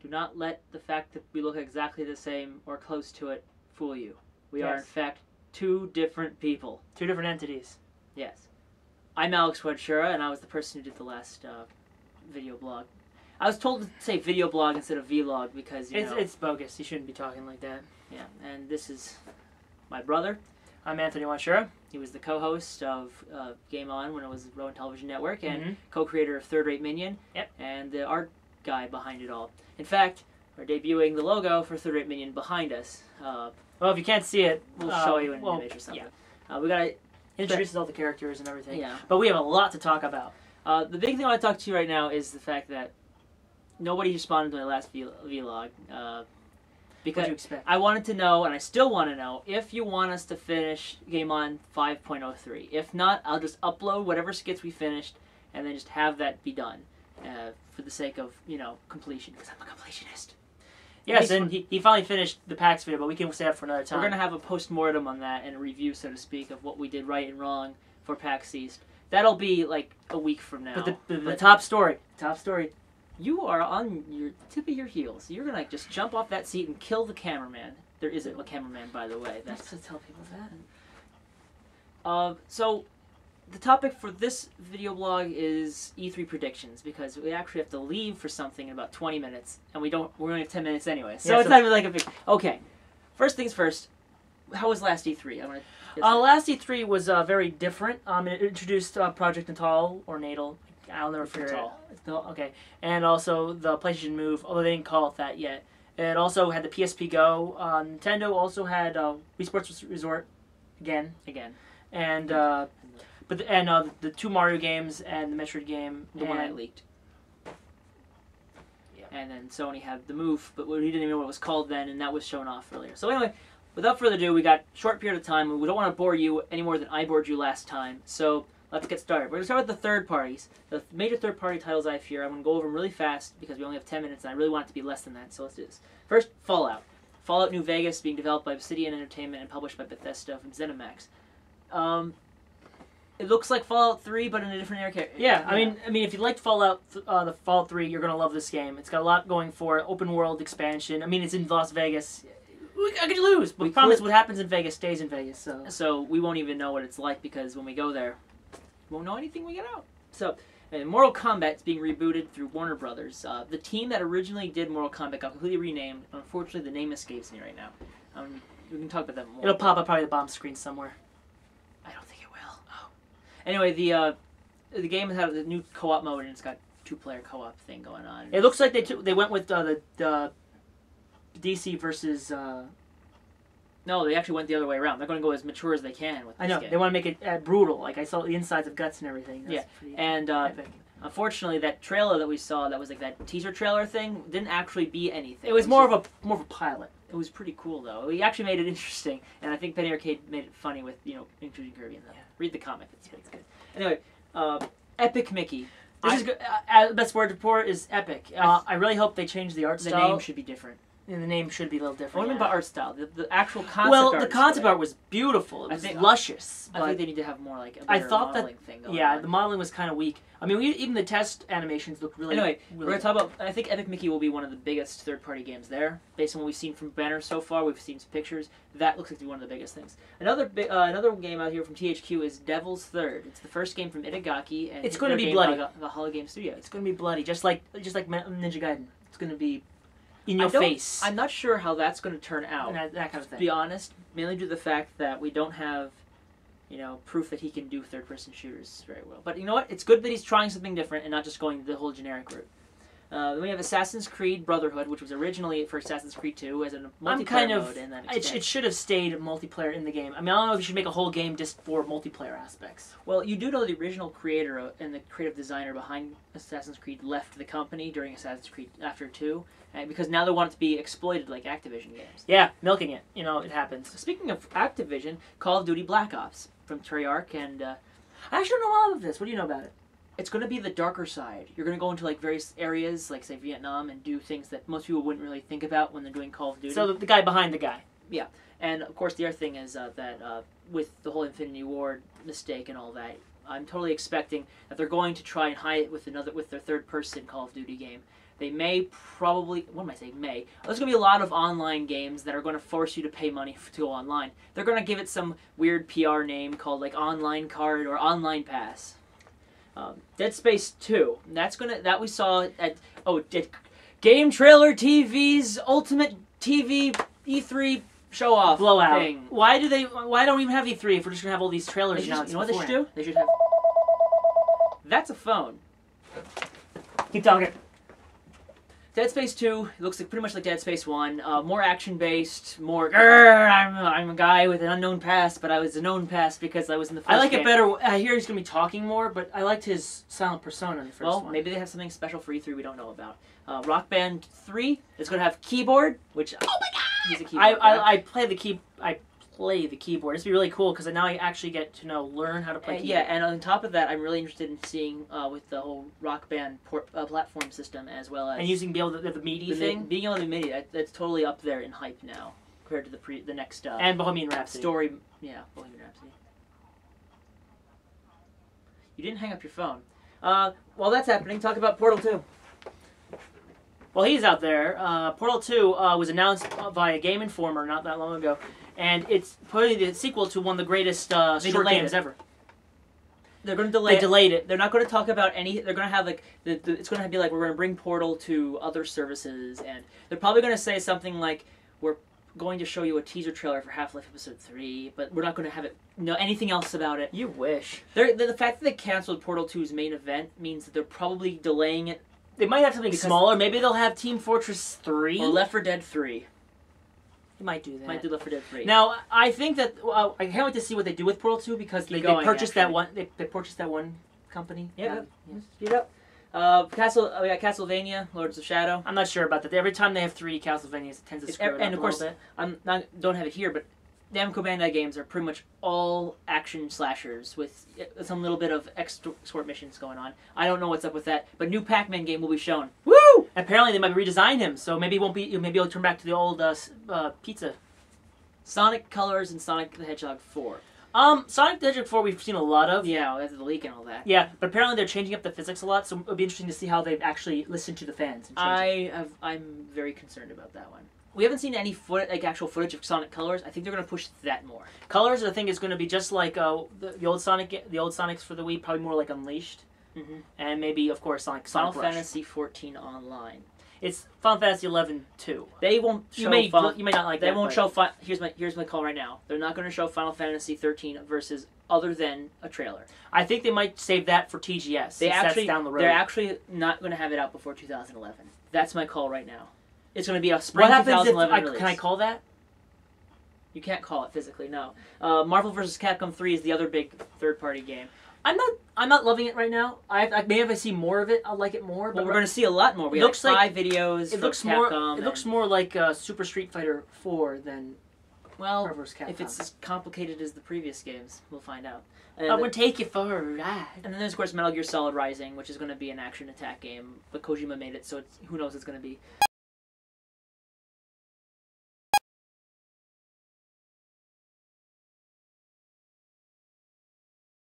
Do not let the fact that we look exactly the same or close to it fool you. We are, in fact, two different people. Two different entities. Yes. I'm Alex Wedshura, and I was the person who did the last video blog. I was told to say video blog instead of vlog because, you know... It's bogus. You shouldn't be talking like that. Yeah, and this is my brother. I'm Anthony Wedshura. He was the co-host of Game On when it was Rowan Television Network, and co-creator of Third Rate Minion, and the art guy behind it all. In fact, we're debuting the logo for Third Rate Minion behind us. Well, if you can't see it, we'll show you in an image or something. Yeah. We gotta introduce all the characters and everything. Yeah. But we have a lot to talk about. The big thing I want to talk to you right now is the fact that nobody responded to my last vlog. Because I wanted to know, and I still want to know, if you want us to finish Game On 5.03. If not, I'll just upload whatever skits we finished, and then just have that be done, for the sake of, you know, completion, because I'm a completionist. Yes, and he finally finished the PAX video, but we can save that for another time. We're going to have a post-mortem on that, and a review, so to speak, of what we did right and wrong for PAX East. That'll be, like, a week from now. But the top story. You are on your tip of your heels. You're going to just jump off that seat and kill the cameraman. There isn't a cameraman, by the way. That's to tell people that. So, the topic for this video blog is E3 predictions, because we actually have to leave for something in about 20 minutes, and we only have 10 minutes anyway. So it's not even like a big... Okay, first things first, how was last E3? Last E3 was very different. It introduced Project Natal, or Natal. I'll never figure it out. Okay. And also the PlayStation Move, although they didn't call it that yet. It also had the PSP Go. Nintendo also had Wii Sports Resort again. And the two Mario games and the Metroid game. The one I leaked. Yeah. And then Sony had the Move, but we didn't even know what it was called then, and that was shown off earlier. So anyway, without further ado, we got a short period of time. We don't want to bore you any more than I bored you last time. So let's get started. We're going to start with the third parties. The major third-party titles I have here. I'm going to go over them really fast because we only have 10 minutes, and I really want it to be less than that, so let's do this. First, Fallout. Fallout New Vegas, being developed by Obsidian Entertainment and published by Bethesda from ZeniMax. It looks like Fallout 3, but in a different area. Yeah, I mean, if you liked Fallout, the Fallout 3, you're going to love this game. It's got a lot going for it. Open world expansion. I mean, it's in Las Vegas. How could you lose? But we promise what happens in Vegas stays in Vegas. So we won't even know what it's like because when we go there, won't know anything we get out. So, Mortal Kombat is being rebooted through Warner Brothers. The team that originally did Mortal Kombat got completely renamed. Unfortunately, the name escapes me right now. We can talk about that more. It'll pop up probably the bomb screen somewhere. I don't think it will. Oh. Anyway, the game has had a new co-op mode, and it's got two-player co-op thing going on. It looks like they went with the DC versus... No, they actually went the other way around. They're going to go as mature as they can with this game. They want to make it brutal. Like, I saw the insides of guts and everything. That's and epic. Unfortunately, that trailer that we saw, that was like that teaser trailer thing, didn't actually be anything. It was more of a pilot. It was pretty cool, though. We actually made it interesting, and I think Penny Arcade made it funny with, you know, including Kirby in that. Read the comic. It's good. Anyway, Epic Mickey. This is good. Best word for it is epic. I really hope they change the art style. The name should be different. And the name should be a little different. What do you mean by art style? The actual concept art. Well, the concept art was beautiful. It was luscious. I think they need to have more like a better modeling thing going on. The modeling was kind of weak. I mean, even the test animations looked really... Anyway, we're going to talk about... I think Epic Mickey will be one of the biggest third-party games there. Based on what we've seen from Banner so far, we've seen some pictures. That looks like to be one of the biggest things. Another game out here from THQ is Devil's Third. It's the first game from Itagaki. And it's going to be bloody. The Hollow Game Studio. It's going to be bloody, just like Ninja Gaiden. It's going to be... in your face. I'm not sure how that's going to turn out. That kind of thing. To be honest, mainly due to the fact that we don't have, you know, proof that he can do third-person shooters very well. But you know what? It's good that he's trying something different and not just going the whole generic route. Then we have Assassin's Creed Brotherhood, which was originally for Assassin's Creed 2 as a multiplayer mode. And then it should have stayed multiplayer in the game. I mean, I don't know if you should make a whole game just for multiplayer aspects. Well, you do know the original creator and the creative designer behind Assassin's Creed left the company during Assassin's Creed after 2, because now they want it to be exploited like Activision games. Yeah, milking it. You know, it happens. Speaking of Activision, Call of Duty Black Ops from Treyarch, and I actually don't know a lot of this. What do you know about it? It's going to be the darker side. You're going to go into like various areas, like say Vietnam, and do things that most people wouldn't really think about when they're doing Call of Duty. So the guy behind the guy. Yeah, and of course the other thing is that with the whole Infinity Ward mistake and all that, I'm totally expecting that they're going to try and hide it with their third-person Call of Duty game. They may probably, what am I saying, may. There's going to be a lot of online games that are going to force you to pay money to go online. They're going to give it some weird PR name called like Online Card or Online Pass. Dead Space 2. That we saw at Game Trailer TV's Ultimate TV E3 show off blowout thing. Why don't we even have E3 if we're just gonna have all these trailers? You know what they should do? They should have. That's a phone. Keep talking. Dead Space 2 looks like pretty much like Dead Space 1. More action-based, more, I'm a guy with an unknown past, but I was a known past because I was in the first I like game. it better. I hear he's going to be talking more, but I liked his silent persona in the first one. Well, maybe they have something special for E3 we don't know about. Rock Band 3 is going to have keyboard, which, oh my god! He's a keyboard I play the keyboard. It's be really cool because now I actually get to learn how to play keyboard. Yeah, and on top of that, I'm really interested in seeing with the whole Rock Band platform system as well as... And using the MIDI thing? Being able to MIDI, that's totally up there in hype now compared to the next... and Bohemian Rhapsody. Story, yeah, Bohemian Rhapsody. You didn't hang up your phone. While that's happening, talk about Portal 2. Well, he's out there. Portal 2 was announced via Game Informer not that long ago. And it's probably the sequel to one of the greatest short games ever. They're going to delay. They delayed it. They're not going to talk about any. They're going to have like it's going to be like we're going to bring Portal to other services, and they're probably going to say something like we're going to show you a teaser trailer for Half-Life Episode 3, but we're not going to have anything else about it. You wish. The fact that they canceled Portal 2's main event means that they're probably delaying it. They might have something smaller. Maybe they'll have Team Fortress 3 or Left 4 Dead 3. They might do that. Might do Left 4 Dead 3. Now, I think that I can't wait to see what they do with Portal 2 because they purchased that one. They purchased that one company. Yeah. Speed up. We got Castlevania, Lords of Shadow. I'm not sure about that. Every time they have 3 Castlevanias, it tends to screw it up and of course, a little bit. don't have it here, but Namco Bandai games are pretty much all action slashers with some little bit of escort missions going on. I don't know what's up with that, but new Pac-Man game will be shown. Woo! Apparently they might redesign him, so maybe it won't be. Maybe he'll turn back to the old pizza. Sonic Colors and Sonic the Hedgehog 4. Sonic the Hedgehog 4 we've seen a lot of. Yeah, that's the leak and all that. Yeah, but apparently they're changing up the physics a lot, so it'll be interesting to see how they've actually listened to the fans. And I'm very concerned about that one. We haven't seen any actual footage of Sonic Colors. I think they're going to push that more. Colors, I think, is going to be just like the old Sonics for the Wii, probably more like Unleashed, and maybe of course Final Fantasy 14 Online. It's Final Fantasy 11 too. They won't. Show you may not like. They won't show. Here's my call right now. They're not going to show Final Fantasy 13 versus other than a trailer. I think they might save that for TGS. That's down the road. They're actually not going to have it out before 2011. That's my call right now. It's going to be a spring what happens 2011 if release. Can I call that? You can't call it physically, no. Marvel vs. Capcom 3 is the other big third-party game. I'm not loving it right now. Maybe if I see more of it, I'll like it more. But we're going to see a lot more. We have 5 videos. It looks more. It looks more like Super Street Fighter 4 than Marvel vs. Capcom. If it's as complicated as the previous games, we'll find out. I would take you for a ride. And then there's of course Metal Gear Solid Rising, which is going to be an action attack game. But Kojima made it, so who knows what it's going to be.